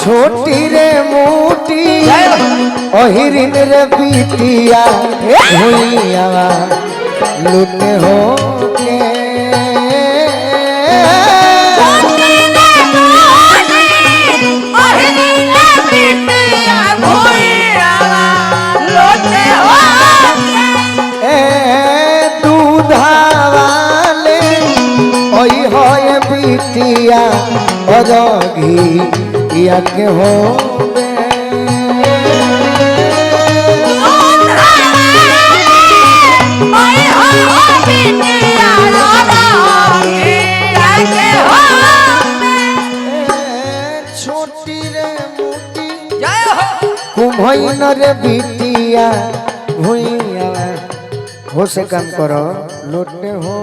छोटी रे मोटी ओहिरिन रे बिटिया भुइया लुटे हो के बिटिया और घिया के हो छोटी रे मोटी कुम्हैन रे बिटिया भुइया हो से काम करो लोटे हो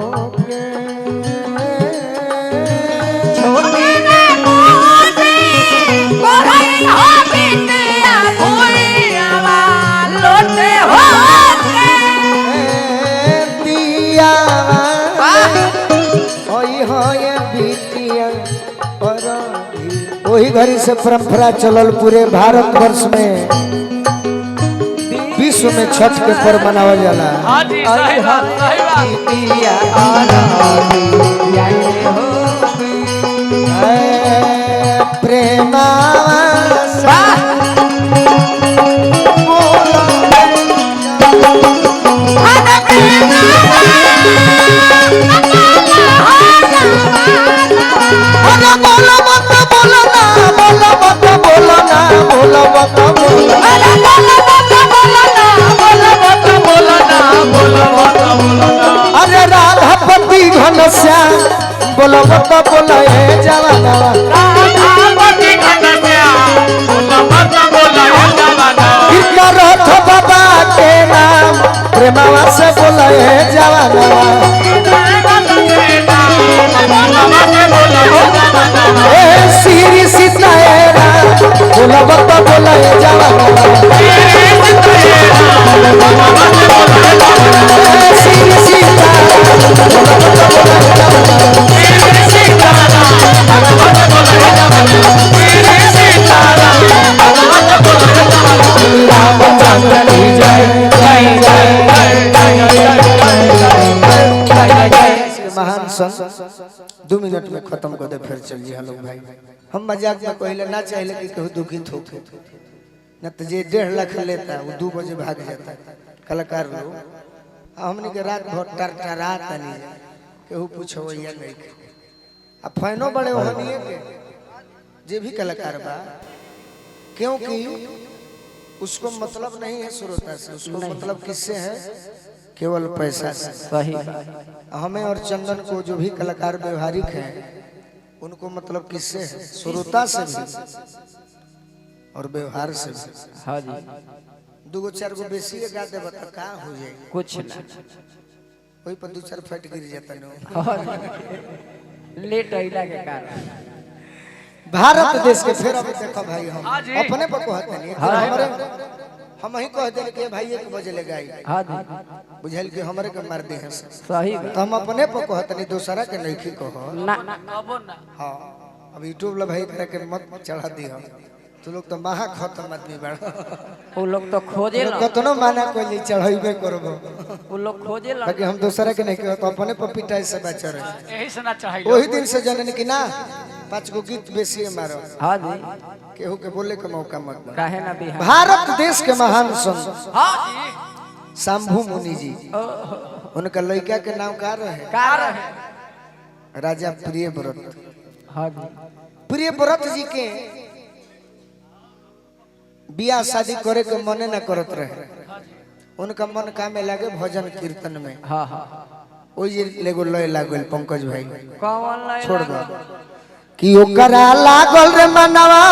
वही घड़ी से परंपरा चलल पूरे भारत वर्ष में विश्व में छठ के पर्व मनावा जाला। प्रेमा अरे राधापति घनश्याम बोलो बता बोलो हे जवाना रथ बाबा के नाम प्रेमावा से बोलो हे जवाना श्री सीतारा बोलो बता बोलो हे जवाना महान सन 2 मिनट में खत्म कर दे फिर चलिए हेलो भाई हम मजाक में कहले ना चाहले कि कहू दुखित हो न तो जे 1.5 लाख लेता वो 2 बजे भाग जाता कलाकार लोग हमने के रात भर टरटरात नहीं केहू पूछो या नहीं अब फैनो बड़े होनिए के जे भी कलाकार बा क्योंकि उसको मतलब नहीं है श्रोता से उसको मतलब किससे है केवल पैसा से। सही हमें और चंदन को जो भी कलाकार व्यवहारिक हैं उनको मतलब किससे है श्रोता से भी और व्यवहार से भी। हाँ जी 2-4 गो बेसी गा दे बता का हो जाए कुछ ना वही पर 2-4 फट गिर जाता नो लेट आइला के कारण भारत देश के फिर अभी देखो भाई हम अपने पर कहते नहीं हमारे हम ही कह दे कि भाई 1 बजे ले गई हां बुझल के हमरे के मार दे हैं सही तो हम अपने पर कहते नहीं दूसरा के नहीं की कहो ना अब ना हां अब YouTube ला भाई करे के मत चढ़ा दी हम तू लोग तो महा खत्म आदमी बड़ा वो लोग तो खोजे ला कतनो माना कोई चढ़ाइबे करबो वो लोग खोजे ला बाकी हम दूसरा के नहीं कहो तो अपने पर पिटाई से बच रहे यही से ना चाहि वही दिन से जनन की ना 5 गो गीत बेसी मारो हां जी केहू के बोले के मौका मत दो काहे ना बिहार भारत देश के महान संत हां जी शंभु मुनि जी उनका लड़का के नाम का रहे राजा प्रियव्रत। हां जी प्रियव्रत जी के बियाह शादी करे के मने ना करत रहे उनका मन का में लागे भजन कीर्तन में। हां हां ओई लेगो लय लागल पंकज भाई कौन लाइन छोड़ दो कि ओकरा लागल रे मनवा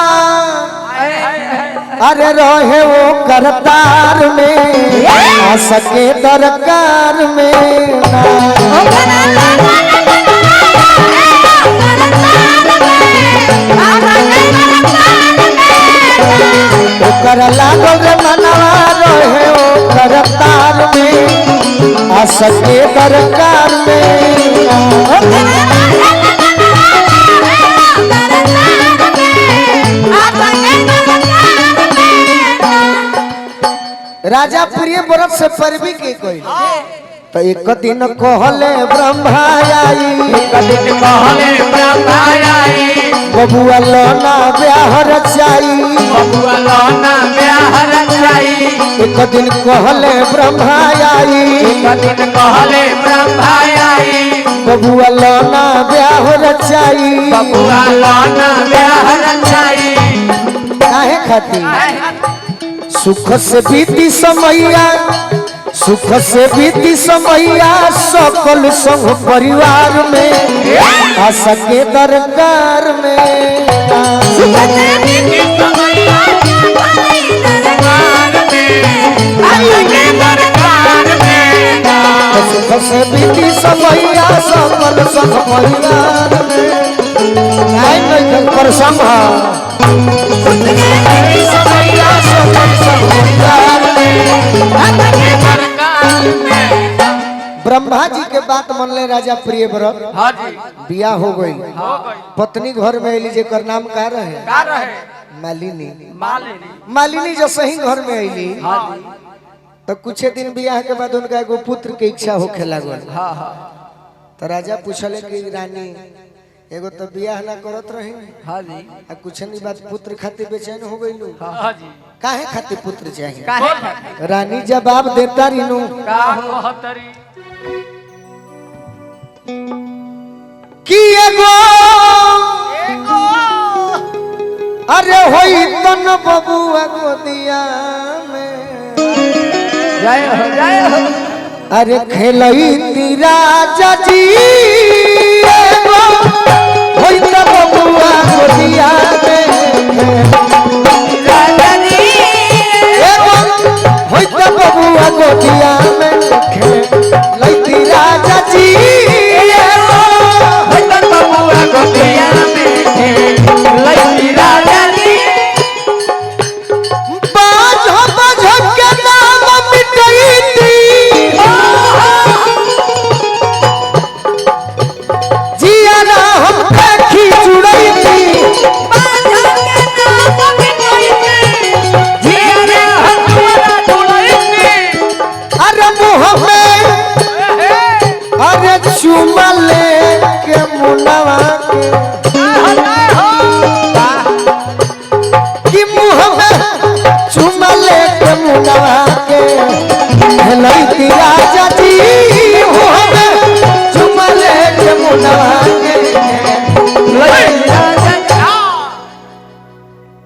अरे रहे वो करतार में आ सके दरकार में ना ओकरा लागल रे मनवा रहे वो करतार में आ सके दरकार में राजा प्रिय व्रत से परवी के कोई तो एक दिन कहले ब्रह्मा आई बबुआ लोना ब्याह रचाई एक दिन कहले ब्रह्मा आई बबुआ लोना ब्याह रचाई काहे खातिर सुख से बीती समैया सुख से बीती समैया सकल संग परिवार में आशा के दरकार में सुख से बीती समैया सकल संग परिवार में प्रसंग ब्रह्मा जी के बात मन ले राजा प्रिय व्रत बिया हो गई पत्नी घर में अली जेकर नाम का रहे मालिनी मालिनी जो सही घर में अली तो कुछ दिन बियाह के बाद उनका एगो पुत्र के इच्छा होखे लागल तो राजा पूछले कि रानी एगो तो बियाह ना करत रही आ कुछ नहीं बात पुत्र खातिर बेचैन हो गई काहे खातिर पुत्र चाहिए रानी जवाब देता रीनू कि एगो अरे होई तन बबुआ गोदिया में अरे खेलई तीरा जी एगो होई तन बबुआ गोदिया में होई तन बबुआ गोदिया में खेलई तीरा जी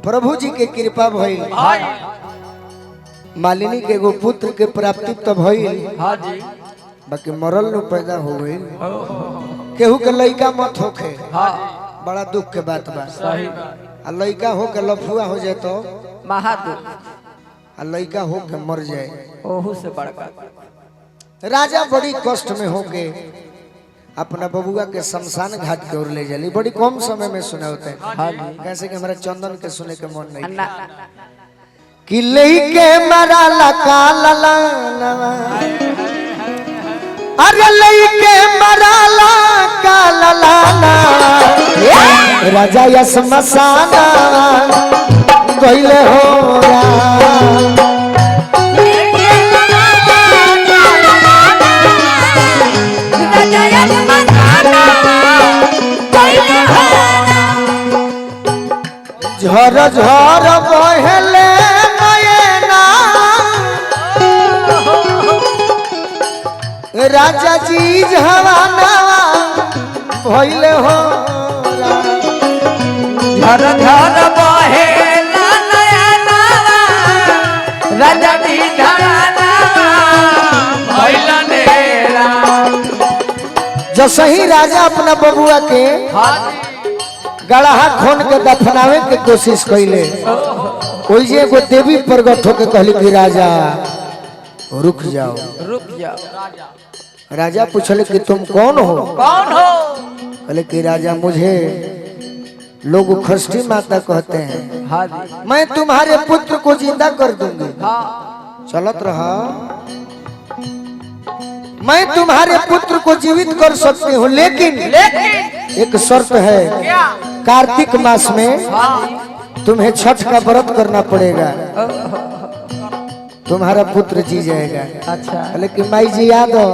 प्रभु जी के कृपा भई मालिनी के एगो पुत्र के प्राप्ति तो भई बाकी मरल न पैदा हो गई केहू के लइका मत होखे बड़ा दुख के बात बा आ लइका हो के लफुआ हो जाए तो महादुख आ लइका हो के मर जाए ओहू से बड़का राजा बड़ी कष्ट में होके अपना बबुआ के शमशान घाट की ओर ले जाली बड़ी कम समय में सुना होते हैं कैसे कि हमारा चंदन के सुने के मन नहीं कि लेके मरा लका लला अरे लेके मरा लका लला राजा या शमशाना गइले हो झर झर बहले नयना राजा जी जवाना भइले हो झर झर बहेला नयना राजा जी जवाना भइले नेरा जो सही राजा अपना बबुआ के गड़हा खोन के दफनावे के कोशिश कैले ओइजे एगो देवी प्रगट होके कहली कि राजा रुक जाओ राजा पूछले कि तुम कौन हो कहले कि राजा मुझे लोग खष्टी माता कहते हैं मैं तुम्हारे पुत्र को जिंदा कर दूंगी चलत रहा मैं तुम्हारे पुत्र को जीवित कर सकती हूँ लेकिन एक शर्त है कार्तिक मास में तुम्हें छठ का व्रत करना पड़ेगा तुम्हारा पुत्र जी जाएगा। अच्छा लेकिन माई जी याद हो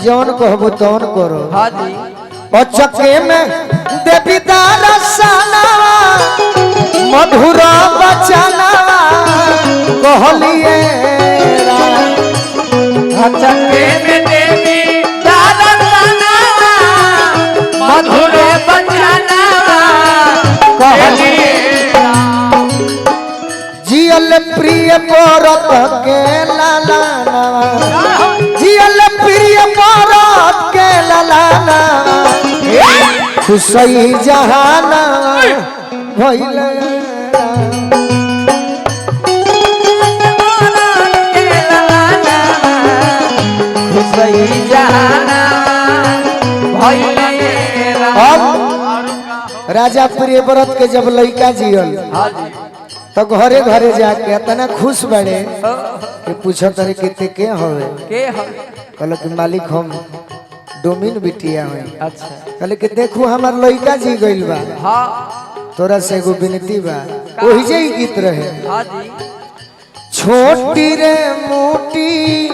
जौन कहबो तौन करो। हाँ जी और चक्के में देवी दरसना मधुर बचना कहलिए चक्के में देवी दरसना मधुर बचना कहलिए जियल प्रिय परत के लाला जियल प्रिय परत के लाला खुशई जहाना भइल राजा प्रिय व्रत के जब लड़का जियल तो घरे घरे जाके इतना खुश बड़े कि पूछो तरे कितने के होवे कहलो कि मालिक हम डोमिन बिटिया हुई। अच्छा कहले कि देखो हमार लड़का जी गइल बा हाँ तोरा से एगो विनती बा ओही जे ही गीत रहे हाँ जी छोटी रे मोटी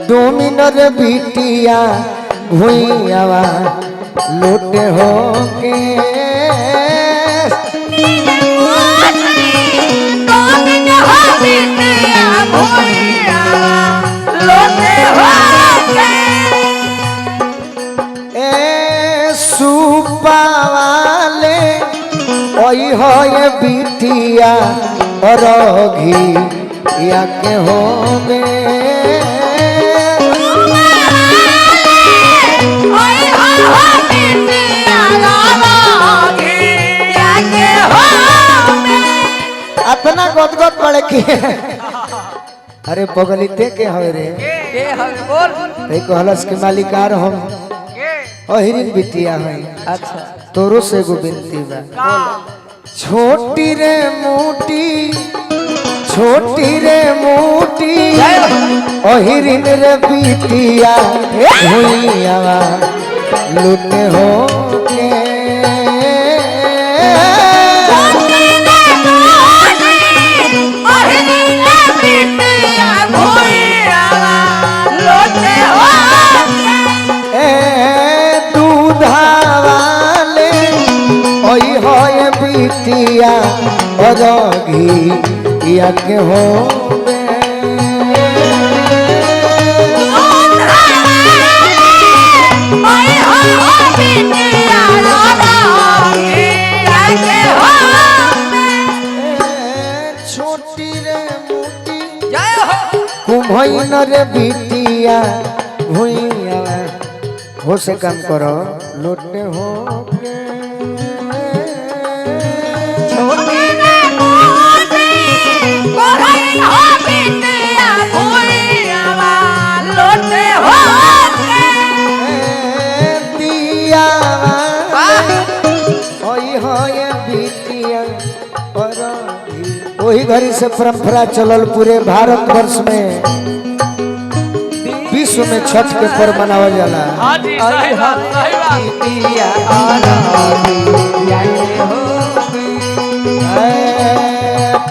डोमिन रे बिटिया भुइयावा लोटे हो के सुपावाले ओई हो ये बिटिया और घी या के हो अपना गदगद पड़े के अरे पगलिते के हवे रे बोल कहलस के मालिकार हम अहिरिन बिटिया है। अच्छा तोरो से एगो विनती बा छोटी रे मोटी अहिरिन रे बिटिया भुइयावा लुटे हो के बिटिया और घी या के हो छोटी रे मोटी कुम्हैन रे बिटिया भुइया हो से काम करो लोटे हो के वही घड़ी से परंपरा चलल पूरे भारत वर्ष में विश्व में छठ के पर्व मनावल जाला।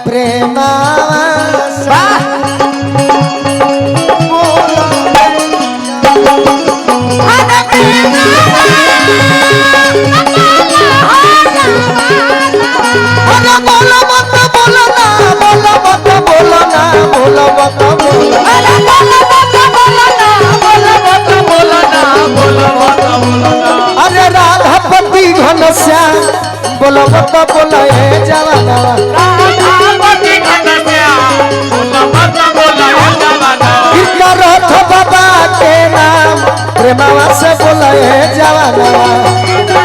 प्रेमा अरे राधापति घनश्याम बोलो मत बोलो हे जवाना रथ बाबा के नाम प्रेमावा से बोलो हे जवाना